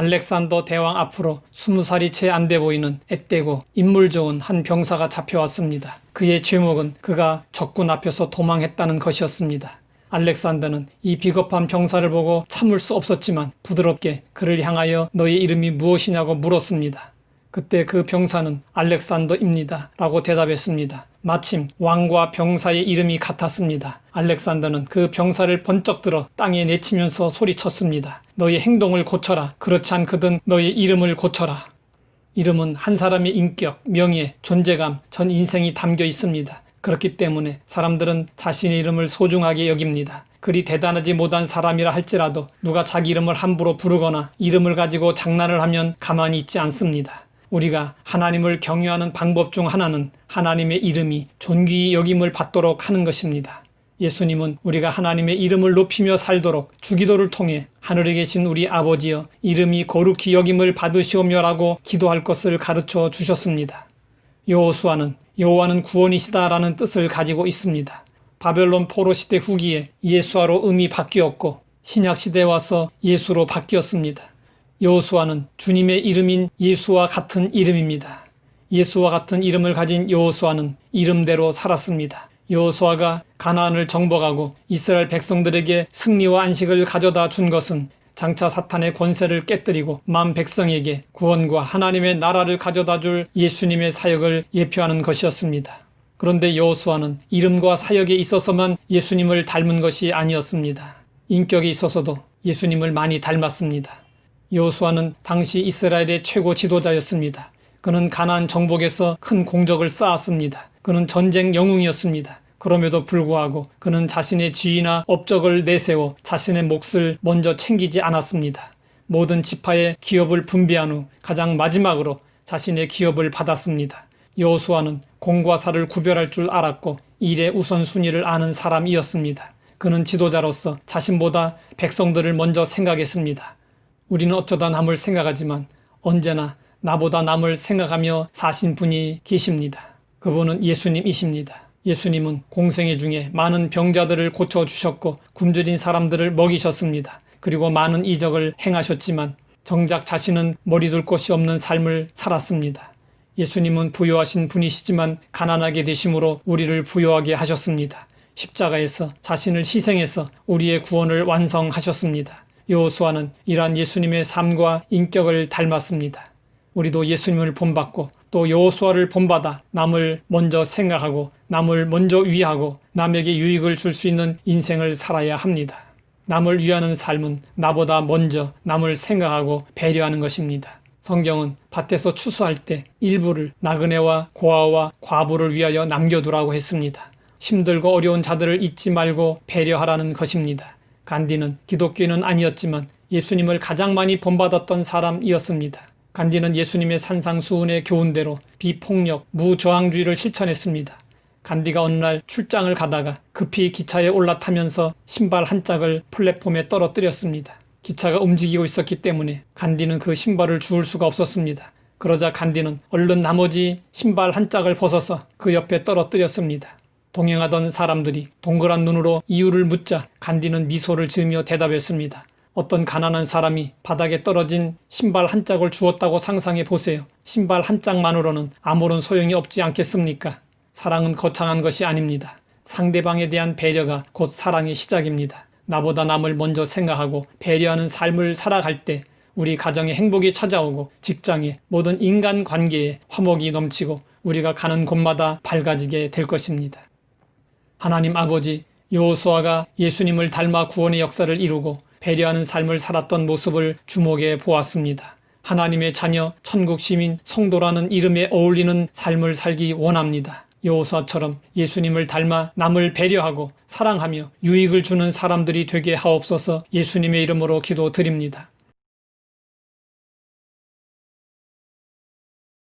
알렉산더 대왕 앞으로 20살이 채 안 돼 보이는 앳되고 인물 좋은 한 병사가 잡혀왔습니다. 그의 죄목은 그가 적군 앞에서 도망했다는 것이었습니다. 알렉산더는 이 비겁한 병사를 보고 참을 수 없었지만 부드럽게 그를 향하여 너의 이름이 무엇이냐고 물었습니다. 그때 그 병사는 알렉산더입니다 라고 대답했습니다. 마침 왕과 병사의 이름이 같았습니다. 알렉산더는 그 병사를 번쩍 들어 땅에 내치면서 소리쳤습니다. 너의 행동을 고쳐라. 그렇지 않거든 너의 이름을 고쳐라. 이름은 한 사람의 인격, 명예, 존재감, 전 인생이 담겨 있습니다. 그렇기 때문에 사람들은 자신의 이름을 소중하게 여깁니다. 그리 대단하지 못한 사람이라 할지라도 누가 자기 이름을 함부로 부르거나 이름을 가지고 장난을 하면 가만히 있지 않습니다. 우리가 하나님을 경외하는 방법 중 하나는 하나님의 이름이 존귀히 여김을 받도록 하는 것입니다. 예수님은 우리가 하나님의 이름을 높이며 살도록 주기도를 통해 하늘에 계신 우리 아버지여 이름이 거룩히 여김을 받으시오며라고 기도할 것을 가르쳐 주셨습니다. 여호수아는 여호와는 구원이시다라는 뜻을 가지고 있습니다. 바벨론 포로 시대 후기에 예수아로 음이 바뀌었고 신약 시대에 와서 예수로 바뀌었습니다. 여호수아는 주님의 이름인 예수와 같은 이름입니다. 예수와 같은 이름을 가진 여호수아는 이름대로 살았습니다. 여호수아가 가나안을 정복하고 이스라엘 백성들에게 승리와 안식을 가져다 준 것은 장차 사탄의 권세를 깨뜨리고 만 백성에게 구원과 하나님의 나라를 가져다 줄 예수님의 사역을 예표하는 것이었습니다. 그런데 여호수아는 이름과 사역에 있어서만 예수님을 닮은 것이 아니었습니다. 인격에 있어서도 예수님을 많이 닮았습니다. 여호수아는 당시 이스라엘의 최고 지도자였습니다. 그는 가나안 정복에서 큰 공적을 쌓았습니다. 그는 전쟁 영웅이었습니다. 그럼에도 불구하고 그는 자신의 지위나 업적을 내세워 자신의 몫을 먼저 챙기지 않았습니다. 모든 지파의 기업을 분배한 후 가장 마지막으로 자신의 기업을 받았습니다. 여호수아는 공과 사를 구별할 줄 알았고 일의 우선순위를 아는 사람이었습니다. 그는 지도자로서 자신보다 백성들을 먼저 생각했습니다. 우리는 어쩌다 남을 생각하지만 언제나 나보다 남을 생각하며 사신 분이 계십니다. 그분은 예수님이십니다. 예수님은 공생애 중에 많은 병자들을 고쳐주셨고 굶주린 사람들을 먹이셨습니다. 그리고 많은 이적을 행하셨지만 정작 자신은 머리둘 곳이 없는 삶을 살았습니다. 예수님은 부유하신 분이시지만 가난하게 되심으로 우리를 부유하게 하셨습니다. 십자가에서 자신을 희생해서 우리의 구원을 완성하셨습니다. 여호수아는 이러한 예수님의 삶과 인격을 닮았습니다. 우리도 예수님을 본받고 또 여호수아를 본받아 남을 먼저 생각하고 남을 먼저 위하고 남에게 유익을 줄 수 있는 인생을 살아야 합니다. 남을 위하는 삶은 나보다 먼저 남을 생각하고 배려하는 것입니다. 성경은 밭에서 추수할 때 일부를 나그네와 고아와 과부를 위하여 남겨두라고 했습니다. 힘들고 어려운 자들을 잊지 말고 배려하라는 것입니다. 간디는 기독교인은 아니었지만 예수님을 가장 많이 본받았던 사람이었습니다. 간디는 예수님의 산상수훈의 교훈대로 비폭력, 무저항주의를 실천했습니다. 간디가 어느 날 출장을 가다가 급히 기차에 올라타면서 신발 한 짝을 플랫폼에 떨어뜨렸습니다. 기차가 움직이고 있었기 때문에 간디는 그 신발을 주울 수가 없었습니다. 그러자 간디는 얼른 나머지 신발 한 짝을 벗어서 그 옆에 떨어뜨렸습니다. 동행하던 사람들이 동그란 눈으로 이유를 묻자 간디는 미소를 지으며 대답했습니다. 어떤 가난한 사람이 바닥에 떨어진 신발 한 짝을 주었다고 상상해 보세요. 신발 한 짝만으로는 아무런 소용이 없지 않겠습니까? 사랑은 거창한 것이 아닙니다. 상대방에 대한 배려가 곧 사랑의 시작입니다. 나보다 남을 먼저 생각하고 배려하는 삶을 살아갈 때 우리 가정에 행복이 찾아오고 직장에 모든 인간관계에 화목이 넘치고 우리가 가는 곳마다 밝아지게 될 것입니다. 하나님 아버지, 여호수아가 예수님을 닮아 구원의 역사를 이루고 배려하는 삶을 살았던 모습을 주목해 보았습니다. 하나님의 자녀, 천국 시민, 성도라는 이름에 어울리는 삶을 살기 원합니다. 여호수아처럼 예수님을 닮아 남을 배려하고 사랑하며 유익을 주는 사람들이 되게 하옵소서. 예수님의 이름으로 기도드립니다.